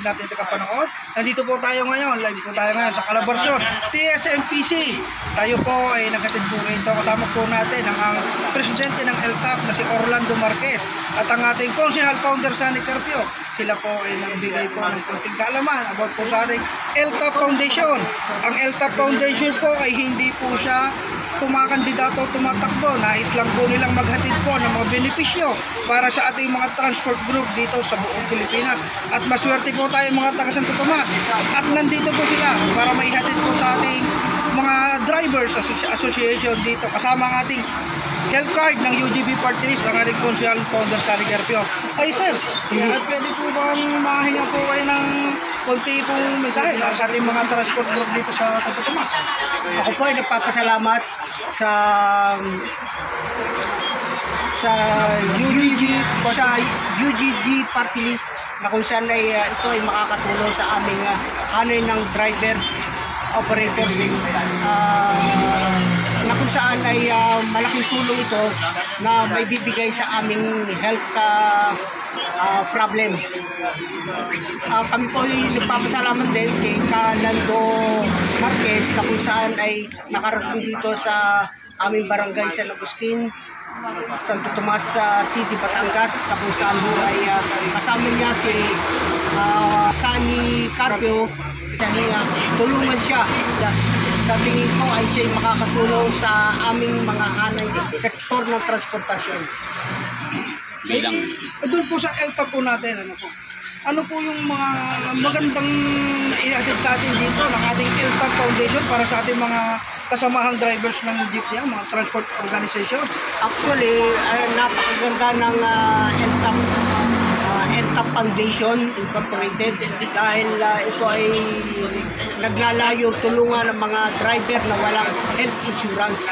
natin kapanood. Nandito po tayo ngayon, live po tayo ngayon sa Calabarzon, TSMPC. Tayo po ay naghatid po rito. Kasama po natin ang presidente ng LTAP na si Orlando Marquez at ang ating konsehal founder Sunny Carpio. Sila po ay nagbigay po ng konting kaalaman about po sa ating LTAP Foundation. Ang LTAP Foundation po ay hindi po siya kumakandidato o tumatakbo. Nais lang po nilang maghatid po ng mga benepisyo para sa ating mga transport group dito sa buong Pilipinas. At maswerte po tayo mga taga Santo Tomas. At nandito po sila para maihatid po sa ating mga drivers association dito. Kasama ang ating health card ng UGB Party List, ang ating konsehal founder Sunny Carpio. Ay sir, at pwede po bang mahinga po kayo ng konti pong mensahe sa ating mga transport group dito sa Santo Tomas? Ako po ay nagpapasalamat sa UGG Party List na kung saan ay ito ay makakatulong sa aming hanay ng drivers, operators, na kung saan ay malaking tulong ito na may bibigay sa aming health problems. Kami po ay nagpapasalamat din kay Lando Marquez na kung saan ay nakarating dito sa aming barangay San Agustin, Santo Tomas City, Batangas, na kung saan ay kasama niya si Sunny Carpio dahil tulungan siya. Sa tingin ko ay siya makakatulong sa aming mga hanay sektor ng transportasyon. Doon po sa LTAP po natin, ano po yung mga magandang naihatid sa atin dito ng ating LTAP Foundation para sa ating mga kasamahang drivers ng jeepney, mga transport organization? Actually, napakaganda ng LTAP Foundation Incorporated dahil ito ay naglalayo tulungan ng mga driver na walang health insurance.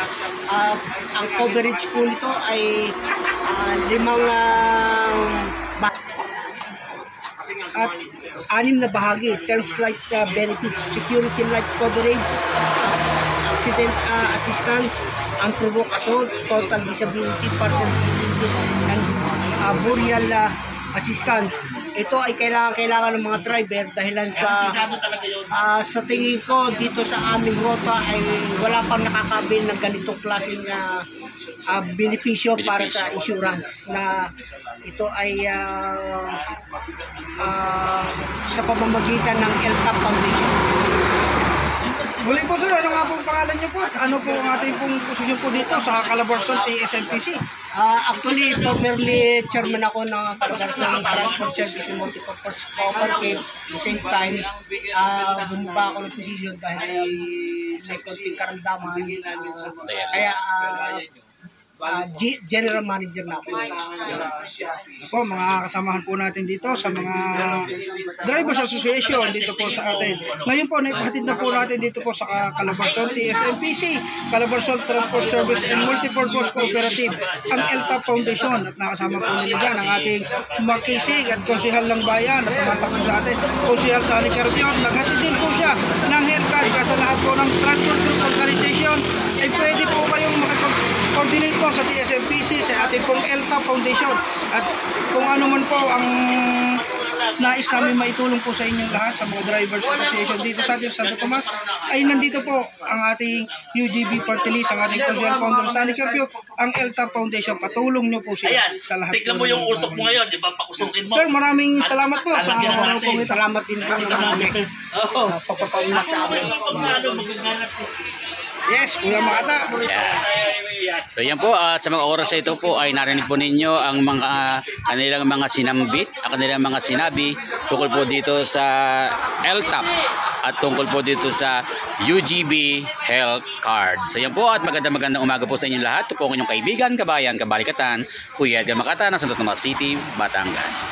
Ang coverage po nito ay 5 at 6 na bahagi. Terms like benefits, security life coverage, accident assistance, unprovoked assault, total disability, partial disability, and burial assistance. Ito ay kailangan ng mga driver dahilan sa tingin ko dito sa aming rota ay wala pang nakakabil ng ganitong klaseng benepisyo para sa insurance, na ito ay sa pamamagitan ng LTAP Foundation. Muli po sir, ano nga po pangalan niyo po? Ano po ang ating pong posisyon po dito sa Calabarzon TSMPC? Actually, formerly chairman ako ng Calabarzon Transport Service and Multipurpose Cooperative. At the same time, bumaba ako ng posisyon dahil may konting karamdaman. Kaya General Manager na ako. Ako, mga kasamahan po natin dito sa mga Drivers Association dito po sa atin. Ngayon po, naipahatid na po natin dito po sa Calabarzon TSMPC, Calabarzon Transport Service and Multipurpose Cooperative, ang LTAP Foundation. At nakasama po nila dyan ang ating makisig at konsehal ng bayan at tumatakbo sa atin, konsehal Sunny Carpio. Naghatid din po siya ng health card kasi lahat po ng transport group organization ay pwede po kayong makipag-coordinate po sa TSMPC, sa ating pong LTAP Foundation. At kung ano man po ang nais namin maitulong po sa inyong lahat sa mga drivers association dito sa ating Santo Tomas, ay nandito po ang ating UGB Party List, ang ating konsehal founder Sunny Carpio, ang LTAP Foundation. Patulong nyo po sila sa lahat. Tignan mo yung usok mo ngayon, di ba? Pakusukin mo. Sir, maraming salamat po sa araw po. Salamat din po ng aming pagpapauna sa amin. Yes, Kuya Makata. So yan po, at sa mga oras na ito po ay narinig po ninyo ang mga kanilang mga sinambit, ang kanilang mga sinabi tungkol po dito sa LTAP at tungkol po dito sa UGB Health Card. So yan po, at magandang umaga po sa inyong lahat. Ito po ang inyong kaibigan, kabayan, kabalikatan, Kuya Edgar Makata ng Santo Tomas City, Batangas.